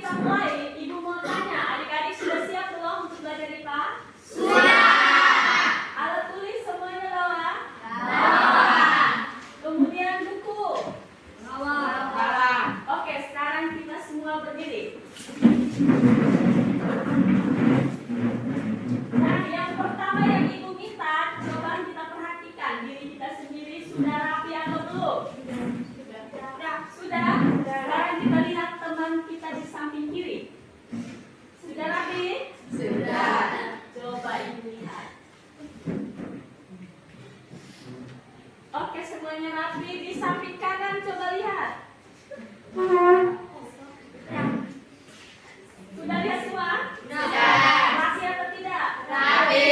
kita mulai, Ibu mau tanya, adik-adik sudah siap belum untuk belajar IPA? Sudah. Alat tulis semuanya bawa? Kemudian buku? Bawa. Oke, sekarang kita semua berdiri. Nah, yang pertama yang Ibu minta, coba kita perhatikan diri kita sendiri sudah rapi atau belum? Sudah? Sekarang kita lihat teman kita di samping kiri. Sudah rapi? Sudah. Coba Ibu lihat. Oke, semuanya rapi. Di samping kanan coba lihat. Sudah lihat semua? Sudah. Rapi atau tidak? Rapi.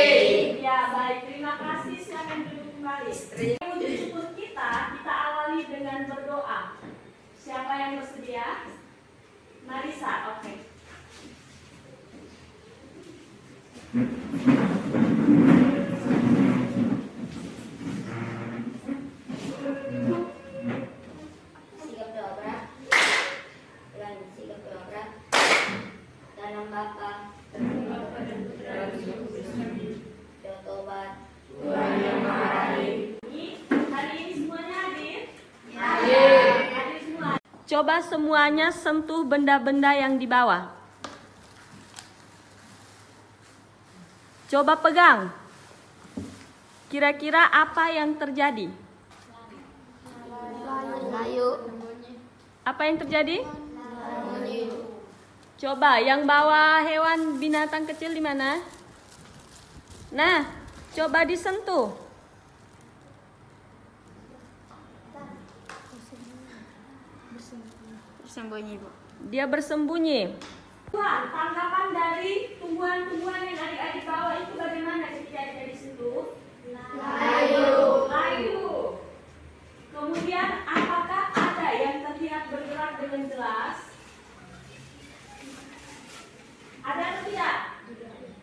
Ya, baik. Terima kasih. Silakan duduk kembali. Untuk syukur kita awali dengan berdoa. Siapa yang bersedia? Marisa, oke. Sikap doa. Dan sikap doa. Dalam Bapa, tobat. Tuhan yang Maha Baik. Hari ini semuanya hadir? Hadir. Hadir semua. Coba semuanya sentuh benda-benda yang di bawah. Coba pegang. Kira-kira apa yang terjadi? Layu. Apa yang terjadi? Coba yang bawa hewan binatang kecil di mana? Nah, coba disentuh. Bersembunyi, Bu. Dia bersembunyi. Tuhan, tanggapan dari tumbuhan-tumbuhan yang adik-adik bawa itu bagaimana ketika adik disentuh? Layu. Layu. Kemudian apakah ada yang terlihat bergerak dengan jelas? Ada atau tidak?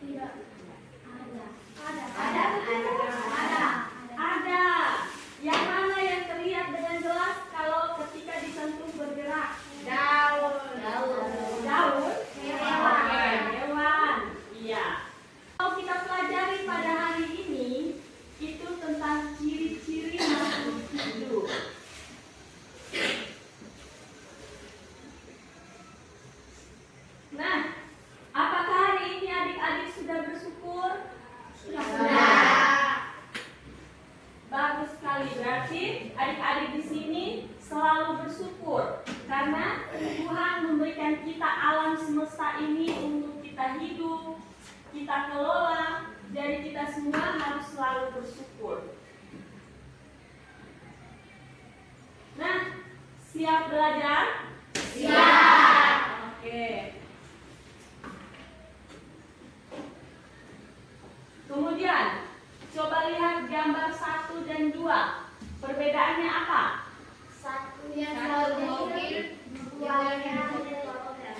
Tidak. Ada. Ada. Yang mana yang terlihat dengan jelas kalau ketika disentuh bergerak? Daun. Daun? Hewan. Iya. Kalau kita pelajari pada hari ini itu tentang ciri-ciri makhluk hidup. Nah, apakah hari ini adik-adik sudah bersyukur? Sudah. Bagus sekali, berarti adik-adik di sini selalu bersyukur karena Tuhan memberikan kita alam semesta ini untuk kita hidup, kita kelola. Jadi kita semua harus selalu bersyukur. Nah, siap belajar? Siap. Oke. Kemudian, coba lihat gambar 1 dan 2. Perbedaannya apa? Satunya mobil, duanya helikopter.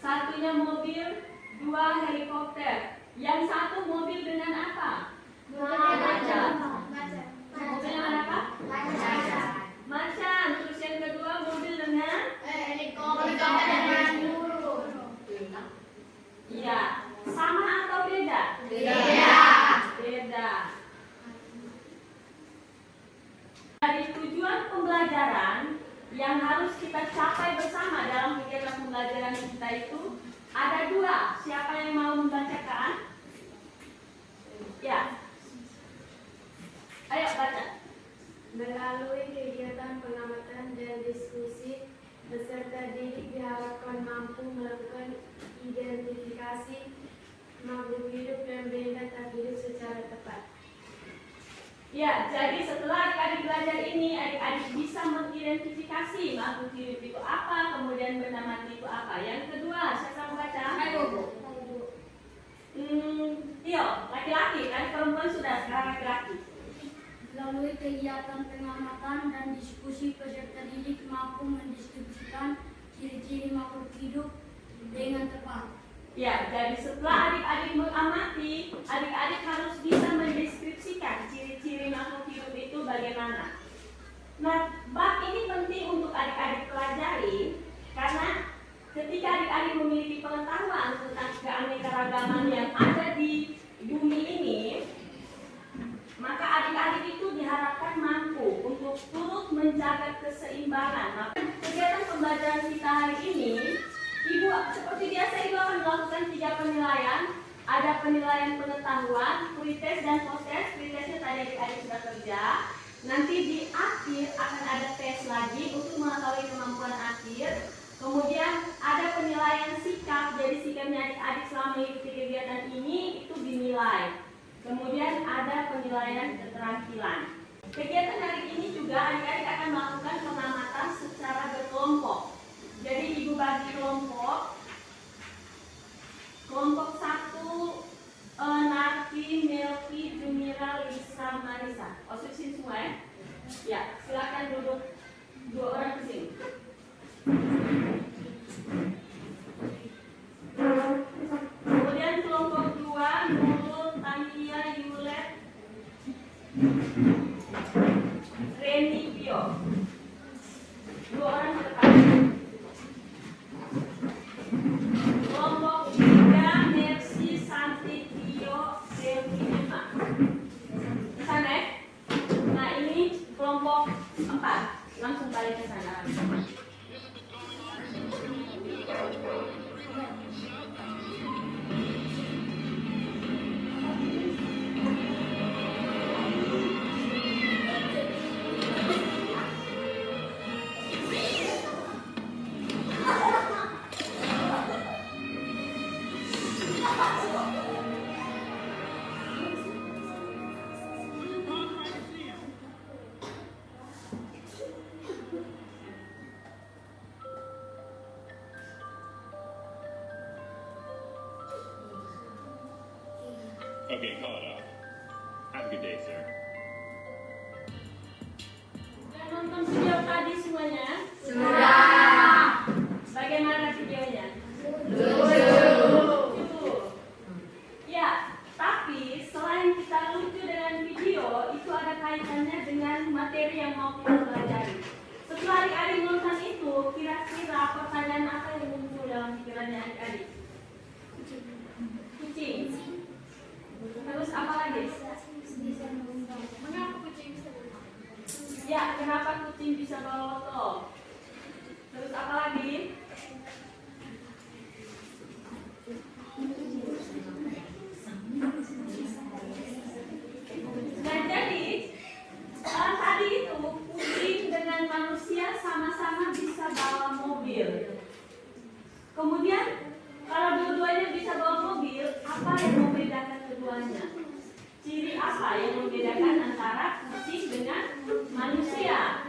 Satunya mobil, 2 helikopter. Yang satu mobil dengan apa? Macan. Mobil dengan apa? Macan. Terus yang kedua mobil dengan? Helikopter dengan burung. Iya. Sama atau beda? Beda. Beda. Dari tujuan pembelajaran yang harus kita capai bersama dalam kegiatan pembelajaran kita itu ada 2. Siapa yang mau membacakan? Ya. Ayo baca. Melalui kegiatan pengamatan dan diskusi, peserta didik diharapkan mampu melakukan identifikasi makhluk hidup dan benda tak hidup secara tepat. Ya, jadi setelah adik-adik belajar ini, adik-adik bisa mengidentifikasi makhluk hidup itu apa, kemudian benda mati itu apa. Yang kedua, siapa yang baca? Tio, laki-laki, kan perempuan sudah, sekarang laki-laki. Melalui kegiatan pengamatan dan diskusi, peserta didik mampu mendeskripsikan ciri-ciri makhluk hidup dengan tepat. Ya, jadi setelah adik-adik mengamati, adik-adik harus bisa mendeskripsikan ciri-ciri makhluk hidup itu bagaimana. Nah, bab ini penting untuk adik-adik pelajari karena ketika penilaian pengetahuan, pretest dan posttest. Pretestnya tadi adik-adik sudah kerja. Nanti di akhir akan ada tes lagi untuk mengetahui kemampuan akhir. Kemudian ada penilaian sikap, jadi sikapnya adik-adik selama mengikuti kegiatan ini itu dinilai. Kemudian ada penilaian keterampilan. Kegiatan hari ini juga adik-adik akan melakukan pengamatan secara berkelompok. Jadi ibu bagi kelompok. Kelompok 1 Narki, Melki, Jumira, Lisa, Marisa. Osusin semua ya? Ya, silakan duduk 2 orang ke sini. Kemudian kelompok 2 Nurul, Tania, Yulet, Reni, Pio. 2 orang ke depan. Kelompok 3 Mercy, Santi, Tio, Selvi, Emma. Kesana ya? Nah ini kelompok 4. Langsung balik ke sana. Okay, call it off. Have a good day, sir. Sudah nonton video tadi semuanya? Sudah. Bagaimana videonya? Lucu. Ya, tapi selain kita lucu dengan video, itu ada kaitannya dengan materi yang mau kita pelajari. Setelah adik-adik nonton itu, kira-kira pertanyaan apa yang muncul dalam pikirannya adik-adik? Kucing. Terus apa lagi? Mengapa kucing bisa berenang? Ya, kenapa kucing bisa bawa motor? Terus apa lagi? Nah jadi tadi itu kucing dengan manusia sama-sama bisa bawa mobil. Kemudian kalau dua-duanya bisa bawa mobil, apa yang membedakan keduanya? Ciri apa yang membedakan antara kucing dengan manusia?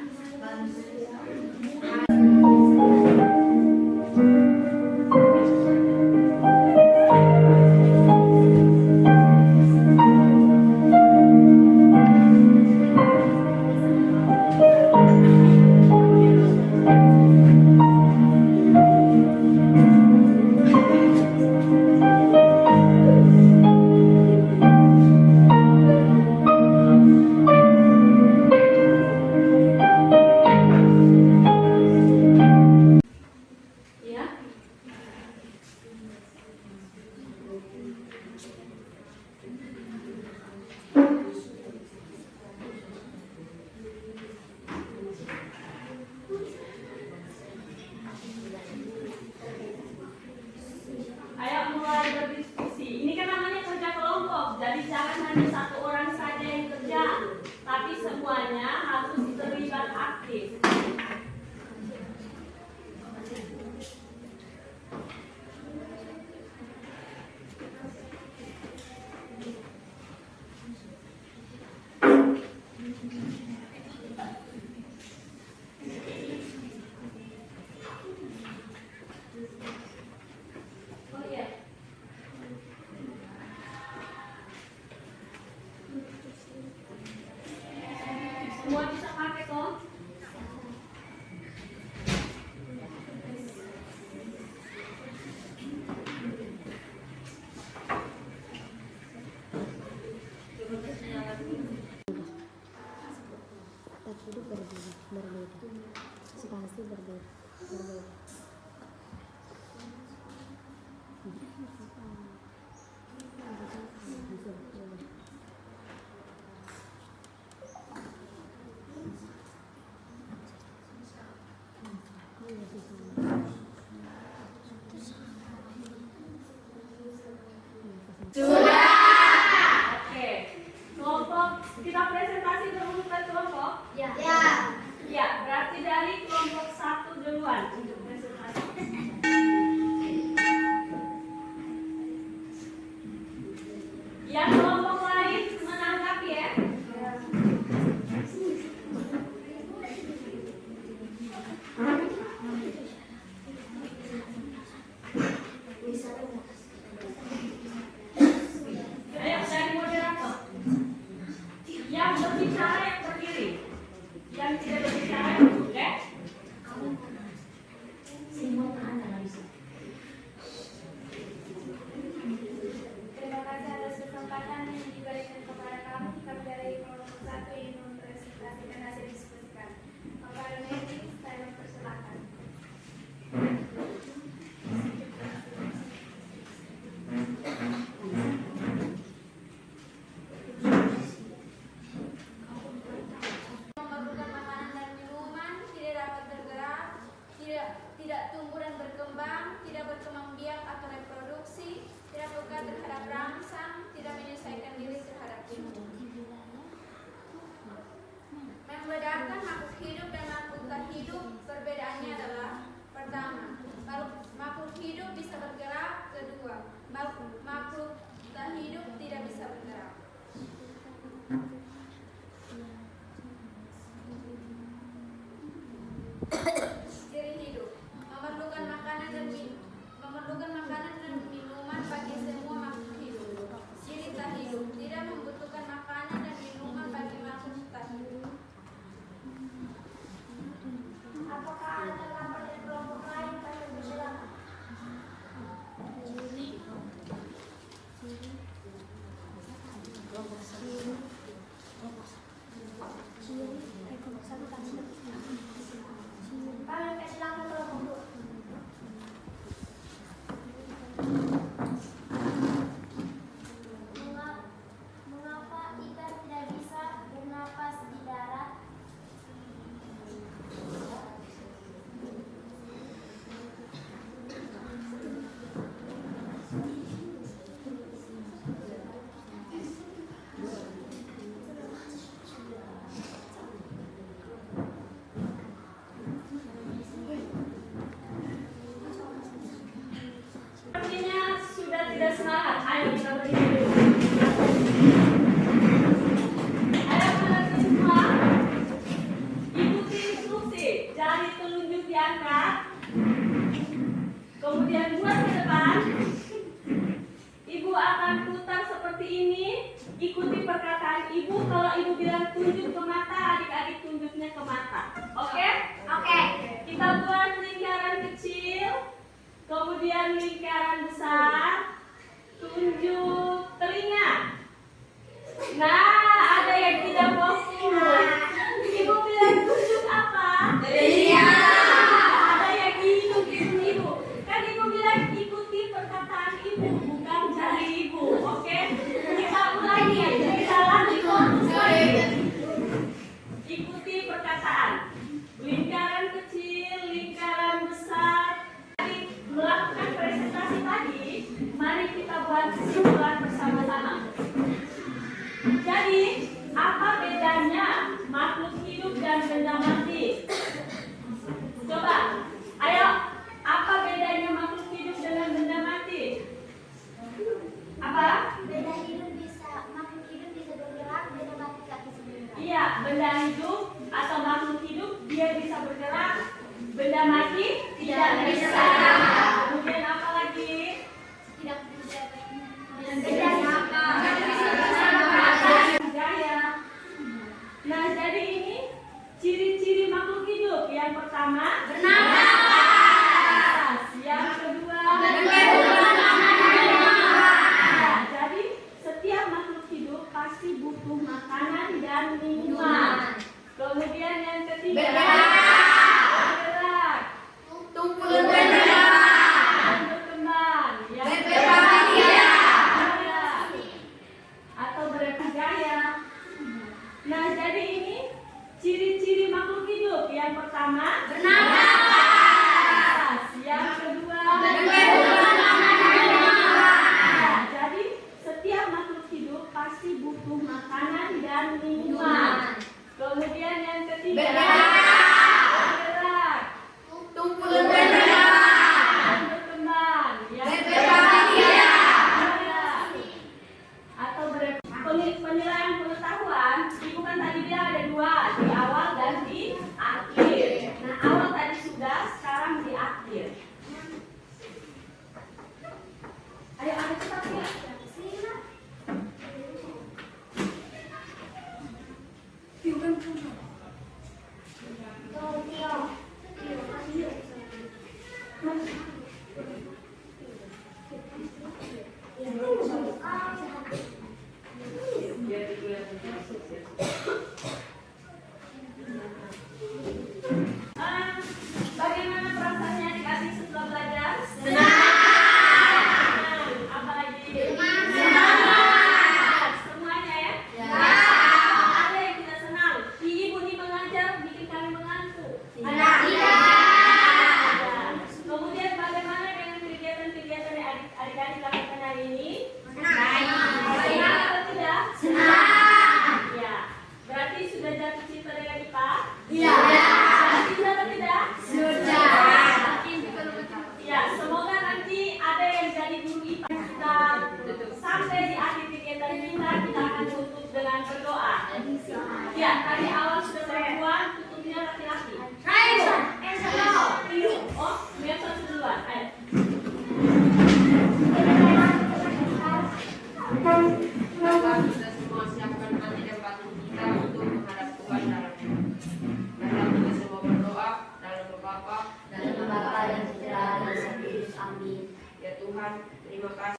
tidak semangat, ayo kita berdiri. Ayo teman-teman semua, ikuti instruksi. Jari telunjuk diangkat, kemudian buat ke depan. Ibu akan putar seperti ini. Ikuti perkataan ibu. Kalau ibu bilang tunjuk ke mata, adik-adik tunjuknya ke mata. Oke? Oke. Kita buat lingkaran kecil, kemudian lingkaran besar. Tunjuk telinga. Nah, ada yang tidak fokus. Ibu bilang tunjuk apa? Telinga. Ada yang hidung ibu. Kan ibu bilang ikuti perkataan ibu, bukan jari ibu. Oke? Kita ulangi ya. Kita lanjut fokus lagi. Ikuti perkataan. Lingkaran kecil, lingkaran besar. Tadi melakukan presentasi tadi, mari kita buat kesimpulan bersama-sama. Jadi, apa bedanya makhluk hidup dan benda mati?